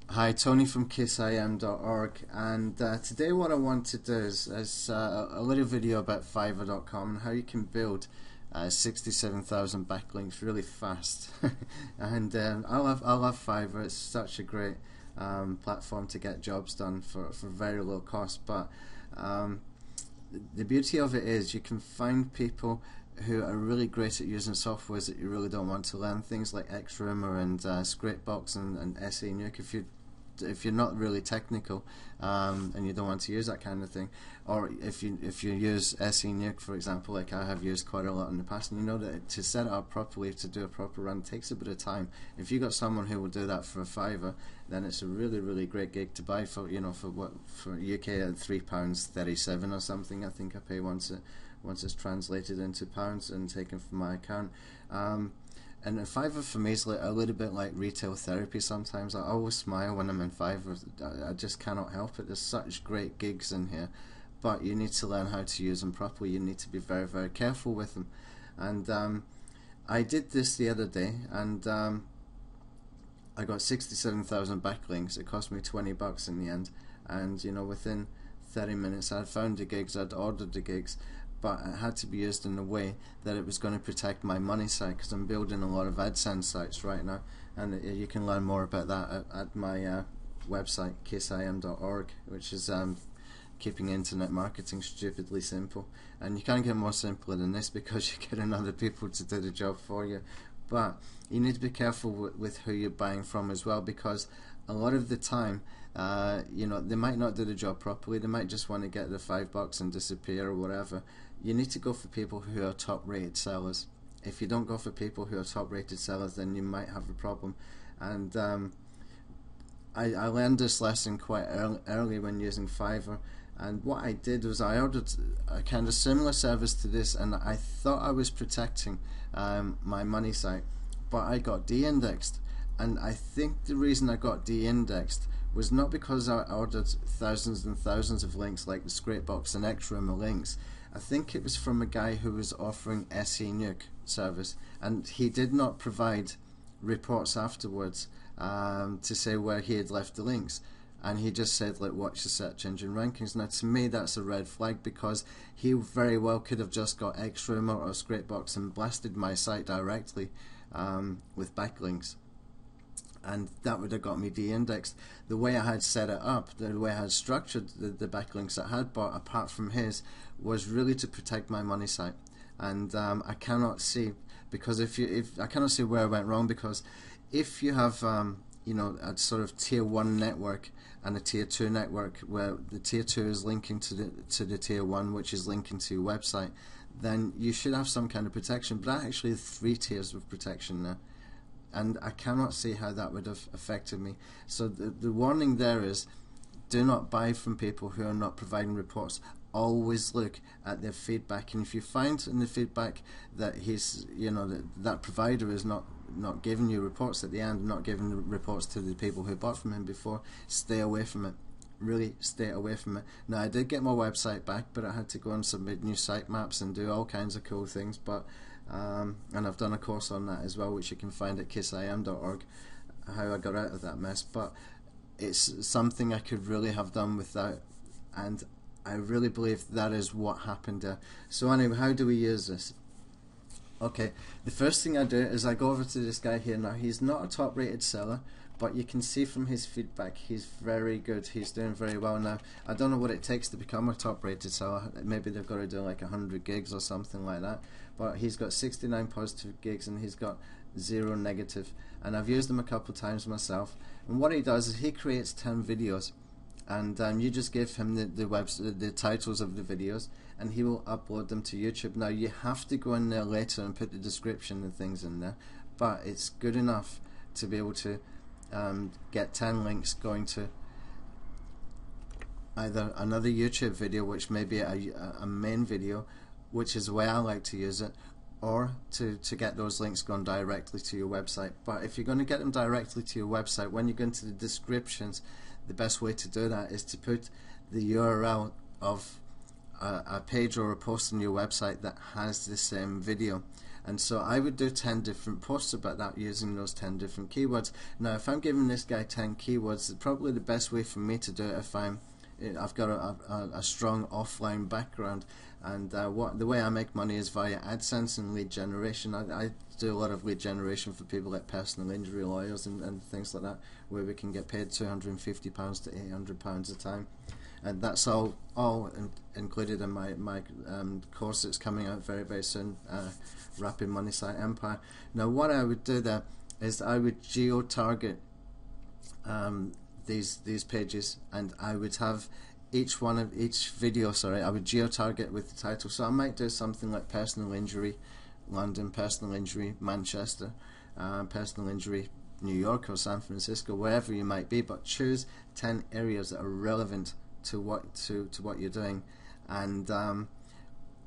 Hi, Tony from KissIM.org, and today what I want to do is a little video about Fiverr.com and how you can build 67,000 backlinks really fast. And I love Fiverr. It's such a great platform to get jobs done for very low cost. But the beauty of it is you can find people who are really great at using softwares that you really don't want to learn, things like Xroomer and Scrapebox and SE Nuke if you're not really technical and you don't want to use that kind of thing, or if you use SE Nuke, for example, like I have used quite a lot in the past, and you know that to set it up properly, to do a proper run, takes a bit of time. If you got someone who will do that for a fiver, then it's a really great gig to buy for, you know, for UK at £3.37 or something. I think I pay once it's translated into pounds and taken from my account. And Fiverr for me is a little bit like retail therapy sometimes. I always smile when I'm in Fiverr. I just cannot help it. There's such great gigs in here, but you need to learn how to use them properly. You need to be very careful with them. And I did this the other day, and I got 67,000 backlinks. It cost me $20 in the end, and you know, within 30 minutes I'd found the gigs, I'd ordered the gigs, but it had to be used in a way that it was going to protect my money site, because I'm building a lot of AdSense sites right now, and you can learn more about that at my website, kissim.org, which is keeping internet marketing stupidly simple. And you can't get more simpler than this, because you're getting other people to do the job for you. But you need to be careful with who you're buying from as well, because a lot of the time, you know, they might not do the job properly. They might just want to get the $5 and disappear or whatever. You need to go for people who are top-rated sellers. If you don't go for people who are top-rated sellers, then you might have a problem. And I learned this lesson quite early when using Fiverr. And what I did was I ordered a kind of similar service to this, and I thought I was protecting my money site, but I got de-indexed. And I think the reason I got de-indexed was not because I ordered thousands and thousands of links like the Scrapebox and Xroomer links. I think it was from a guy who was offering SE Nuke service, and he did not provide reports afterwards to say where he had left the links. And he just said, like, watch the search engine rankings. Now, to me, that's a red flag, because he very well could have just got Xroomer or Scrapebox and blasted my site directly with backlinks, and that would have got me de-indexed. The way I had set it up, the way I had structured the backlinks I had bought apart from his, was really to protect my money site. And I cannot see, because if I cannot see where I went wrong, because if you have you know, a sort of tier 1 network and a tier 2 network, where the tier 2 is linking to the tier 1, which is linking to your website, then you should have some kind of protection. But I actually have 3 tiers of protection now, and I cannot see how that would have affected me. So the warning there is, do not buy from people who are not providing reports. Always look at their feedback, and if you find in the feedback that he's, you know, that provider is not giving you reports at the end, not giving reports to the people who bought from him before, stay away from it. Really stay away from it. Now, I did get my website back, but I had to go and submit new sitemaps and do all kinds of cool things. But and I've done a course on that as well, which you can find at kissim.org, how I got out of that mess. But it's something I could really have done without, and I really believe that is what happened there. So anyway, how do we use this? Okay, the first thing I do is I go over to this guy here. Now, he's not a top rated seller, but you can see from his feedback he's very good. He's doing very well. Now, I don't know what it takes to become a top rated seller. Maybe they've got to do like 100 gigs or something like that, but he's got 69 positive gigs and he's got 0 negative, and I've used them a couple of times myself. And what he does is he creates 10 videos, and you just give him the titles of the videos, and he will upload them to YouTube. Now, you have to go in there later and put the description and things in there, but it's good enough to be able to get 10 links going to either another YouTube video, which may be a main video, which is the way I like to use it, or to get those links going directly to your website. But if you're going to get them directly to your website, when you go into the descriptions, the best way to do that is to put the URL of a page or a post on your website that has the same video. And so I would do 10 different posts about that using those 10 different keywords. Now if I'm giving this guy 10 keywords, probably the best way for me to do it, if I've got a strong offline background, and the way I make money is via AdSense and lead generation. I do a lot of lead generation for people like personal injury lawyers and things like that, where we can get paid £250 to £800 a time, and that's all included in my course that's coming out very, very soon, Rapid Money Site Empire. Now what I would do there is I would geo-target these pages, and I would have each video, I would geo-target with the title. So I might do something like personal injury London, personal injury Manchester, personal injury New York or San Francisco, wherever you might be, but choose 10 areas that are relevant to what you're doing. And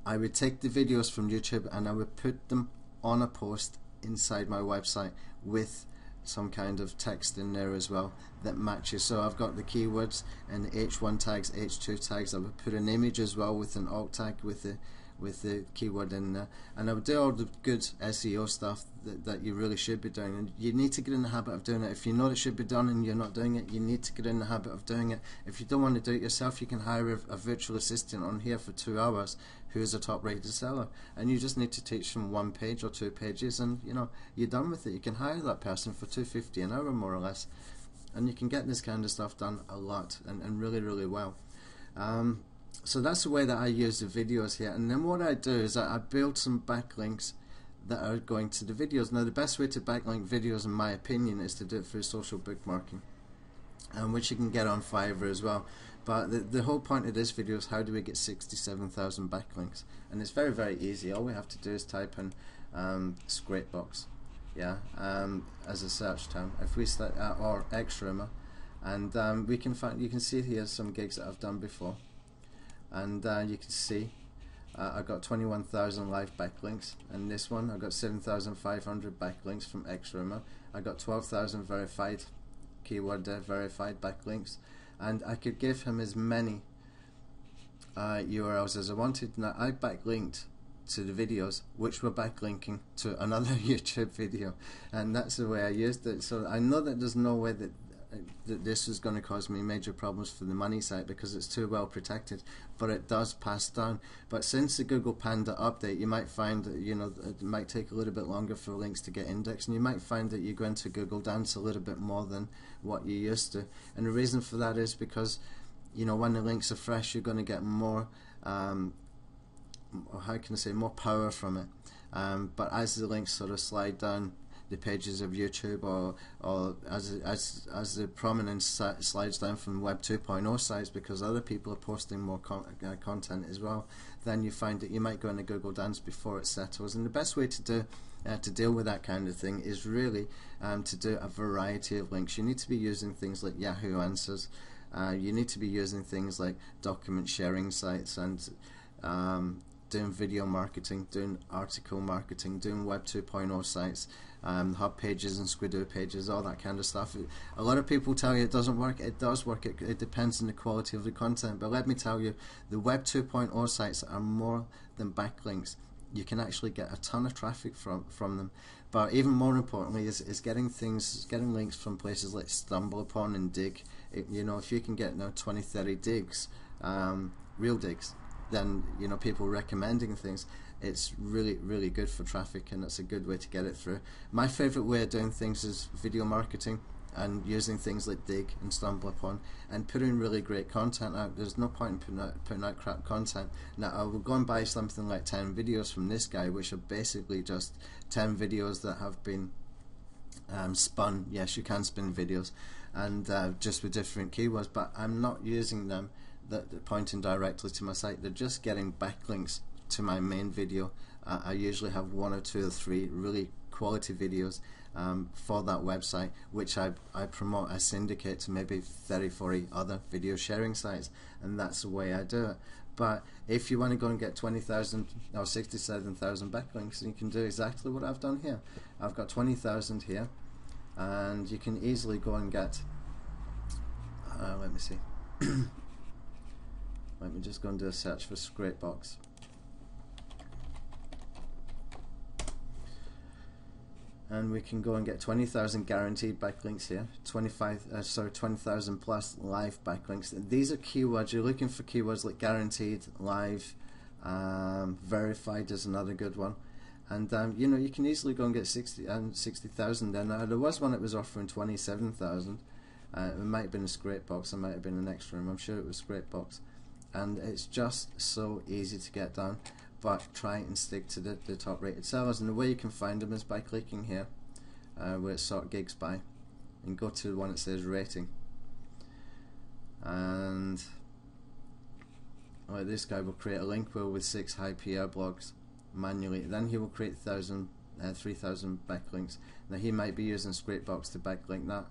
I would take the videos from YouTube and I would put them on a post inside my website with some kind of text in there as well that matches. So I've got the keywords and the H1 tags, H2 tags. I would put an image as well with an alt tag with the keyword in there, and I would do all the good SEO stuff that you really should be doing. And you need to get in the habit of doing it. If you know it should be done and you're not doing it, you need to get in the habit of doing it. If you don't want to do it yourself, you can hire a virtual assistant on here for 2 hours who is a top rated seller, and you just need to teach them 1 page or 2 pages, and you're done with it. You can hire that person for $2.50 an hour more or less, and you can get this kind of stuff done a lot and really, really well. So that's the way that I use the videos here. And then what I do is I build some backlinks that are going to the videos. Now the best way to backlink videos, in my opinion, is to do it through social bookmarking, which you can get on Fiverr as well. But the whole point of this video is how do we get 67,000 backlinks? And it's very, very easy. All we have to do is type in Scrapebox, as a search term. If we start or X-Roomer, and we can find, you can see here some gigs that I've done before. And you can see I got 21,000 live backlinks, and this one I got 7,500 backlinks from X-Roomer. I got 12,000 verified keyword verified backlinks, and I could give him as many URLs as I wanted. Now I backlinked to the videos which were backlinking to another YouTube video, and that's the way I used it. So I know that there's no way that this is going to cause me major problems for the money site because it's too well protected, but it does pass down. But since the Google Panda update, you might find that it might take a little bit longer for links to get indexed, and you might find that you go into Google Dance a little bit more than what you used to. And the reason for that is because when the links are fresh, you're going to get more more power from it. But as the links sort of slide down the pages of YouTube, or as the prominence slides down from Web 2.0 sites, because other people are posting more content as well, then you find that you might go into Google Dance before it settles. And the best way to deal with that kind of thing is really to do a variety of links. You need to be using things like Yahoo Answers. You need to be using things like document sharing sites, and doing video marketing, doing article marketing, doing Web 2.0 sites, hub pages and Squidoo pages, all that kind of stuff. A lot of people tell you it doesn't work. It does work. It depends on the quality of the content. But let me tell you, the Web 2.0 sites are more than backlinks. You can actually get a ton of traffic from them. But even more importantly is getting links from places like StumbleUpon and Dig. If you can get 20, 30 digs, real digs, then people recommending things, it's really, really good for traffic, and it's a good way to get it through. My favorite way of doing things is video marketing and using things like Dig and StumbleUpon and putting really great content out. There's no point in putting out crap content. Now I will go and buy something like 10 videos from this guy, which are basically just 10 videos that have been spun. Yes, you can spin videos, and just with different keywords, but I'm not using them that pointing directly to my site. They're just getting backlinks to my main video. I usually have 1 or 2 or 3 really quality videos for that website, which I promote, I syndicate to maybe 30, 40 other video sharing sites, and that's the way I do it. But if you want to go and get 20,000 or 67,000 backlinks, you can do exactly what I've done here. I've got 20,000 here, and you can easily go and get let me see let me just go and do a search for Scrapebox. and we can go and get 20,000 guaranteed backlinks here, 20,000 plus live backlinks. These are keywords. You're looking for keywords like guaranteed, live, verified is another good one. And you know, you can easily go and get 60,000 there. Now there was one that was offering 27,000. It might have been a Scrapebox, it might have been an extra room, I'm sure it was Scrapebox. And it's just so easy to get done, but try and stick to the top rated sellers. And the way you can find them is by clicking here where it's sort gigs by, and go to the one that says rating. And this guy will create a link wheel with 6 high PR blogs manually. Then he will create 3,000 backlinks. Now he might be using Scrapebox to backlink that.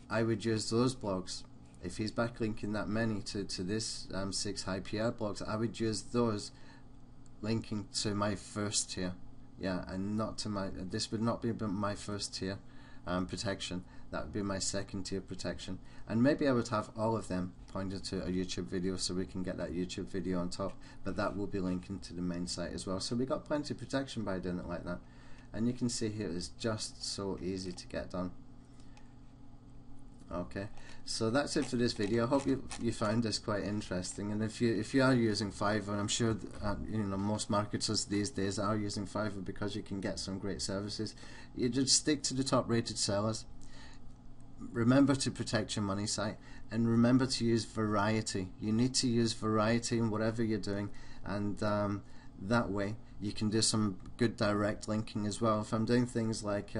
I would use those blogs. If he's backlinking that many to this 6 high PR blogs, I would use those linking to my first tier, yeah, and not to my, this would not be my first tier protection, that would be my second tier protection. And maybe I would have all of them pointed to a YouTube video, so we can get that YouTube video on top, but that will be linking to the main site as well. So we got plenty of protection by doing it like that. And you can see here it's just so easy to get done. Okay, so that's it for this video. I hope you found this quite interesting, and if you are using Fiverr, I'm sure you know, most marketers these days are using Fiverr because you can get some great services. You just stick to the top rated sellers. Remember to protect your money site, and remember to use variety. You need to use variety in whatever you're doing, and that way you can do some good direct linking as well. If I'm doing things like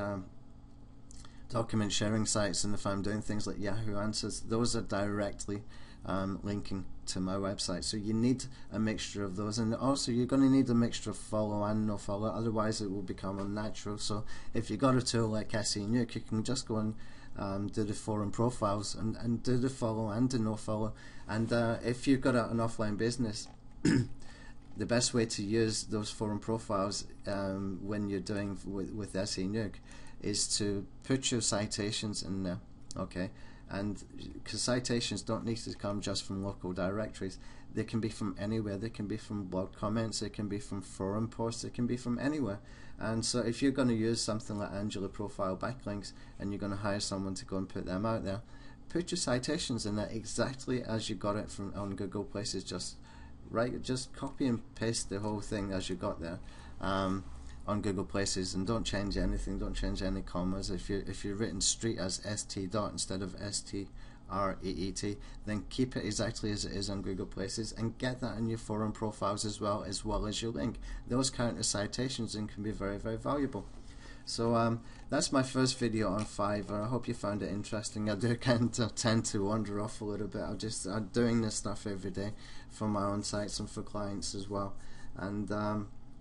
document sharing sites, and if I'm doing things like Yahoo Answers, those are directly linking to my website. So you need a mixture of those, and also you're going to need a mixture of follow and no follow, otherwise it will become unnatural. So if you got a tool like SEO Nuke, you can just go and do the forum profiles and do the follow and the no follow. And if you've got an offline business, the best way to use those forum profiles when you're doing with SEO Nuke is to put your citations in there, okay? And because citations don't need to come just from local directories, they can be from anywhere. They can be from blog comments, they can be from forum posts, they can be from anywhere. And so if you're going to use something like Angela profile backlinks, and you're going to hire someone to go and put them out there, put your citations in there exactly as you got it from on Google Places. Just copy and paste the whole thing as you got there on Google Places, and don't change anything, don't change any commas. If you're written street as st dot instead of street, then keep it exactly as it is on Google Places, and get that in your forum profiles as well as your link. Those count as citations and can be very, very valuable. So that's my first video on Fiverr. I hope you found it interesting. I do tend to wander off a little bit. I'm doing this stuff every day for my own sites and for clients as well. And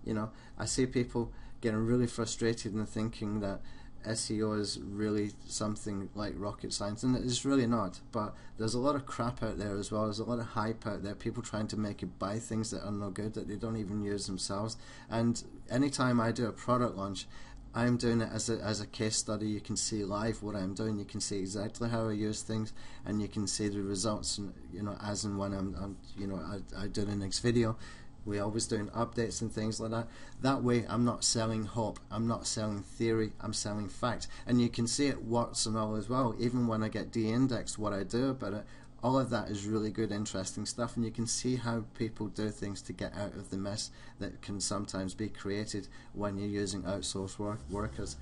you know, I see people getting really frustrated and thinking that SEO is really something like rocket science, and it's really not. But there's a lot of crap out there as well. There's a lot of hype out there, people trying to make you buy things that are no good, that they don't even use themselves. And anytime I do a product launch, I'm doing it as a case study. You can see live what I'm doing. You can see exactly how I use things, and you can see the results. And you know, as and when I do the next video. We're always doing updates and things like that. That way I'm not selling hope, I'm not selling theory, I'm selling fact. And you can see it works and all as well. Even when I get de-indexed, what I do about it, all of that is really good, interesting stuff. And you can see how people do things to get out of the mess that can sometimes be created when you're using outsourced workers.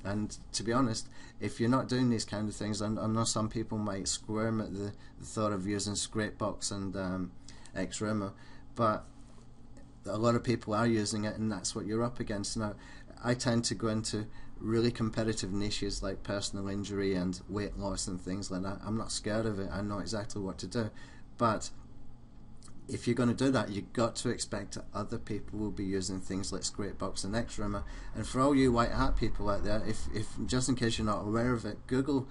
And to be honest, if you're not doing these kind of things, I know some people might squirm at the thought of using Scrapebox and Xremo, but a lot of people are using it, and that's what you're up against. Now, I tend to go into really competitive niches like personal injury and weight loss and things like that. I'm not scared of it. I know exactly what to do. But if you're going to do that, you've got to expect that other people will be using things like Scrapebox and Xremo. And for all you white hat people out there, if just in case you're not aware of it, Google,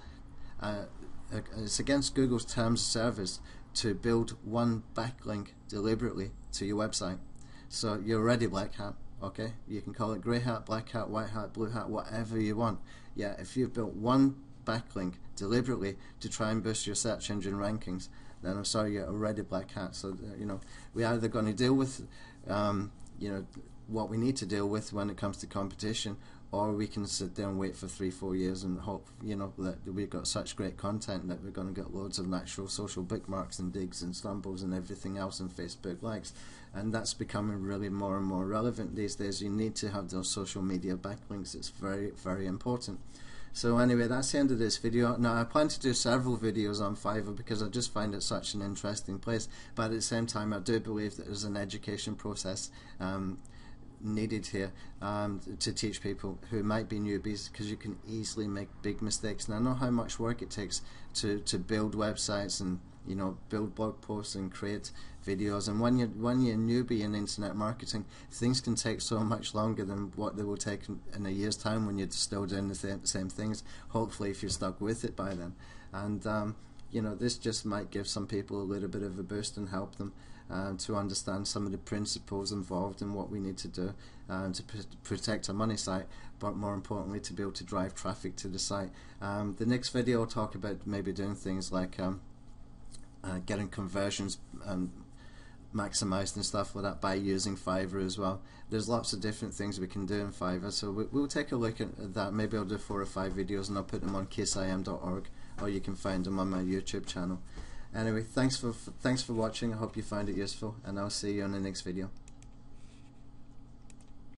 it's against Google's terms of service to build one backlink deliberately to your website. So you're already black hat, okay? You can call it grey hat, black hat, white hat, blue hat, whatever you want. Yeah, if you've built one backlink deliberately to try and boost your search engine rankings, then I'm sorry, you're already black hat. So you know, we're either going to deal with you know, what we need to deal with when it comes to competition, or we can sit there and wait for 3-4 years and hope, you know, that we've got such great content that we're going to get loads of natural social bookmarks and digs and stumbles and everything else and Facebook likes. And that's becoming really more and more relevant these days. You need to have those social media backlinks. It's very, very important. So anyway, that's the end of this video. Now, I plan to do several videos on Fiverr because I just find it such an interesting place, but at the same time I do believe that there's an education process needed here to teach people who might be newbies, because you can easily make big mistakes. And I know how much work it takes to build websites and, you know, build blog posts and create videos. And when you're a newbie in internet marketing, things can take so much longer than what they will take in a year's time when you're still doing the same things, hopefully, if you're stuck with it by then. And you know, this just might give some people a little bit of a boost and help them to understand some of the principles involved in what we need to do to protect our money site, but more importantly to be able to drive traffic to the site. The next video I'll talk about maybe doing things like getting conversions maximized and stuff like that by using Fiverr as well. There's lots of different things we can do in Fiverr, so we'll take a look at that. Maybe I'll do 4 or 5 videos and I'll put them on kisim.org, or you can find them on my YouTube channel. Anyway, thanks for watching. I hope you found it useful, and I'll see you on the next video.